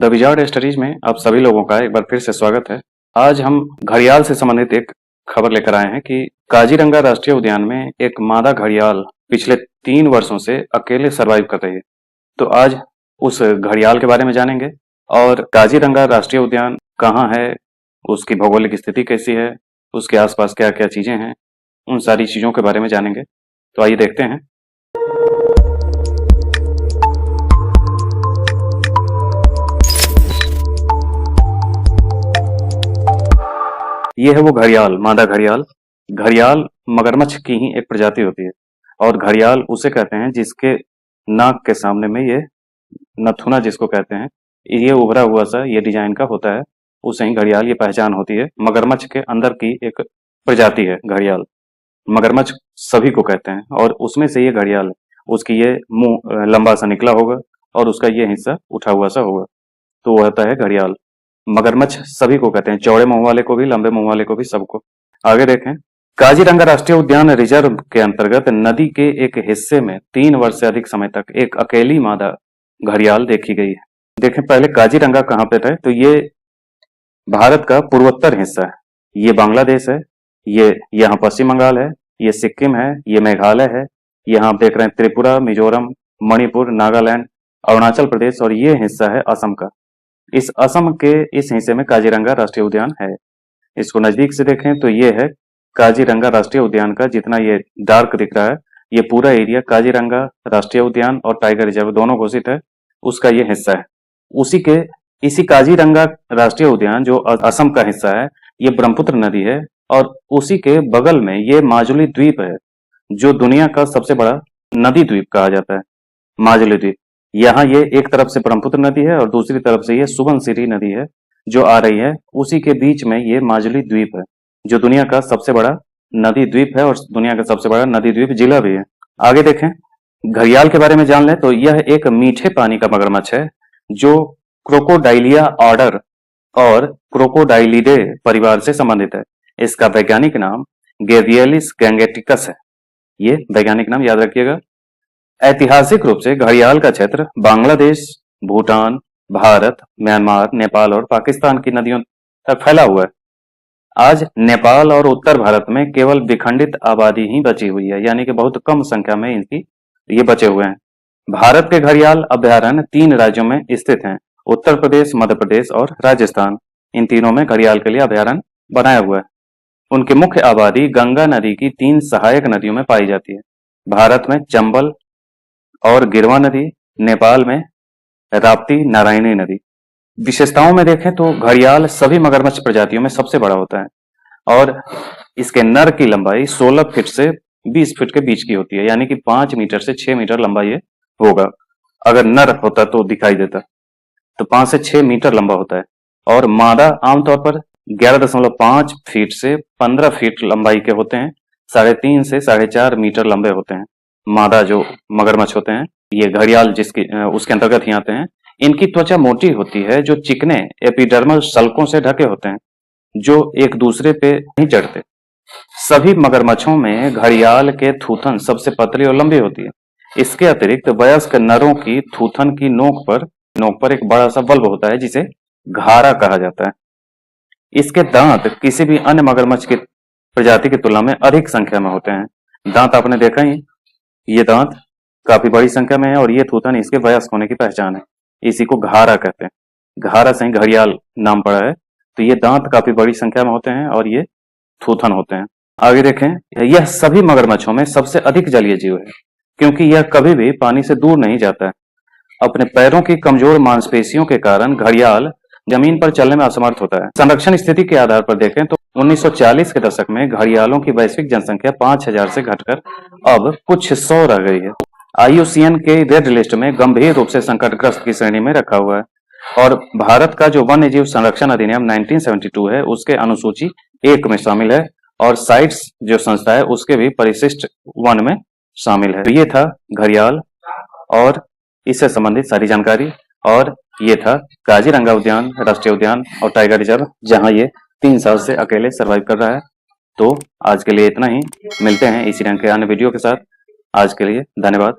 The wizard studies में आप सभी लोगों का एक बार फिर से स्वागत है। आज हम घड़ियाल से संबंधित एक खबर लेकर आए हैं कि काजीरंगा राष्ट्रीय उद्यान में एक मादा घड़ियाल पिछले 3 वर्षों से अकेले सरवाइव कर रही है। तो आज उस घड़ियाल के बारे में जानेंगे और काजीरंगा राष्ट्रीय उद्यान कहाँ है, उसकी भौगोलिक स्थिति कैसी है, उसके आसपास क्या क्या चीजें हैं, उन सारी चीजों के बारे में जानेंगे। तो आइए देखते हैं। ये है वो घड़ियाल, मादा घड़ियाल। घड़ियाल मगरमच्छ की ही एक प्रजाति होती है और घड़ियाल उसे कहते हैं जिसके नाक के सामने में ये नथुना जिसको कहते हैं, ये उभरा हुआ सा ये डिजाइन का होता है, उसे ही घड़ियाल ये पहचान होती है। मगरमच्छ के अंदर की एक प्रजाति है घड़ियाल। मगरमच्छ सभी को कहते हैं और उसमें से ये घड़ियाल है। उसकी ये मुंह लंबा सा निकला होगा और उसका ये हिस्सा उठा हुआ सा होगा, तो वो होता है घड़ियाल। मगरमच्छ सभी को कहते हैं, चौड़े मुंह वाले को भी, लंबे मुंह वाले को भी, सबको। आगे देखें। काजीरंगा राष्ट्रीय उद्यान रिजर्व के अंतर्गत नदी के एक हिस्से में 3 वर्ष से अधिक समय तक एक अकेली मादा घड़ियाल देखी गई है। देखें पहले काजीरंगा कहाँ पे था, तो ये भारत का पूर्वोत्तर हिस्सा है, ये बांग्लादेश है, ये यहाँ पश्चिम बंगाल है, ये सिक्किम है, ये मेघालय है, यहाँ आप देख रहे हैं त्रिपुरा, मिजोरम, मणिपुर, नागालैंड, अरुणाचल प्रदेश और ये हिस्सा है असम का। इस असम के इस हिस्से में काजीरंगा राष्ट्रीय उद्यान है। इसको नजदीक से देखें तो ये है काजीरंगा राष्ट्रीय उद्यान का, जितना ये डार्क दिख रहा है ये पूरा एरिया काजीरंगा राष्ट्रीय उद्यान और टाइगर रिजर्व दोनों घोषित है, उसका ये हिस्सा है। इसी काजीरंगा राष्ट्रीय उद्यान जो असम का हिस्सा है, ये ब्रह्मपुत्र नदी है और उसी के बगल में ये माजुली द्वीप है, जो दुनिया का सबसे बड़ा नदी द्वीप कहा जाता है, माजुली द्वीप। यहाँ ये एक तरफ से ब्रह्मपुत्र नदी है और दूसरी तरफ से ये सुबनसिरी नदी है जो आ रही है, उसी के बीच में ये माजुली द्वीप है, जो दुनिया का सबसे बड़ा नदी द्वीप है और दुनिया का सबसे बड़ा नदी द्वीप जिला भी है। आगे देखें, घड़ियाल के बारे में जान लें तो यह एक मीठे पानी का मगरमच्छ है जो क्रोकोडाइलिया ऑर्डर और क्रोकोडाइलिडे परिवार से संबंधित है। इसका वैज्ञानिक नाम गेवियलिस गैंगेटिकस है, ये वैज्ञानिक नाम याद रखिएगा। ऐतिहासिक रूप से घड़ियाल का क्षेत्र बांग्लादेश, भूटान, भारत, म्यांमार, नेपाल और पाकिस्तान की नदियों तक फैला हुआ है। आज नेपाल और उत्तर भारत में केवल विखंडित आबादी ही बची हुई है, यानी कि बहुत कम संख्या में इनकी ये बचे हुए हैं। भारत के घड़ियाल अभयारण्य 3 राज्यों में स्थित हैं, उत्तर प्रदेश, मध्य प्रदेश और राजस्थान। इन तीनों में घड़ियाल के लिए अभयारण्य बनाया हुआ है। उनकी मुख्य आबादी गंगा नदी की 3 सहायक नदियों में पाई जाती है। भारत में चंबल और गिरवा नदी, नेपाल में राप्ती नारायणी नदी। विशेषताओं में देखें तो घड़ियाल सभी मगरमच्छ प्रजातियों में सबसे बड़ा होता है और इसके नर की लंबाई 16 फीट से 20 फीट के बीच की होती है, यानी कि 5 मीटर से 6 मीटर लंबा ये होगा। अगर नर होता तो दिखाई देता, तो 5 से 6 मीटर लंबा होता है और मादा आमतौर पर 11.5 फीट से 15 फीट लंबाई के होते हैं, 3.5 से 4.5 मीटर लंबे होते हैं। मादा जो मगरमच्छ होते हैं, ये घड़ियाल जिसकी उसके अंतर्गत ही आते हैं। इनकी त्वचा मोटी होती है जो चिकने एपिडर्मल सल्कों से ढके होते हैं, जो एक दूसरे पे नहीं चढ़ते। सभी मगरमच्छों में घड़ियाल के थूथन सबसे पतली और लंबी होती है। इसके अतिरिक्त वयस्क नरों की थूथन की नोक पर एक बड़ा सा बल्ब होता है जिसे घारा कहा जाता है। इसके दांत किसी भी अन्य मगरमच्छ की प्रजाति की तुलना में अधिक संख्या में होते हैं। दांत आपने देखा ही, ये दांत काफी बड़ी संख्या में है और ये थूथन इसके वयस्क होने की पहचान है। इसी को घारा कहते हैं। घारा से ही घड़ियाल नाम पड़ा है। तो ये दांत काफी बड़ी संख्या में होते हैं और ये थूथन होते हैं। आगे देखें, यह सभी मगरमच्छों में सबसे अधिक जलीय जीव है क्योंकि यह कभी भी पानी से दूर नहीं जाता है। अपने पैरों की कमजोर मांसपेशियों के कारण घड़ियाल जमीन पर चलने में असमर्थ होता है। संरक्षण स्थिति के आधार पर देखें तो 1940 के दशक में घड़ियालों की वैश्विक जनसंख्या 5000 से घटकर अब कुछ 100 रह गई है। IUCN के रेड लिस्ट में गंभीर रूप से संकटग्रस्त की श्रेणी में रखा हुआ है और भारत का जो वन्य जीव संरक्षण अधिनियम 1972 है उसके अनुसूची 1 में शामिल है और साइट्स जो संस्था है उसके भी परिशिष्ट 1 में शामिल है। तो ये था घड़ियाल और इससे संबंधित सारी जानकारी, और ये था काजीरंगा उद्यान, राष्ट्रीय उद्यान और टाइगर रिजर्व, जहां ये 3 साल से अकेले सर्वाइव कर रहा है। तो आज के लिए इतना ही, मिलते हैं इसी रंग के अन्य वीडियो के साथ। आज के लिए धन्यवाद।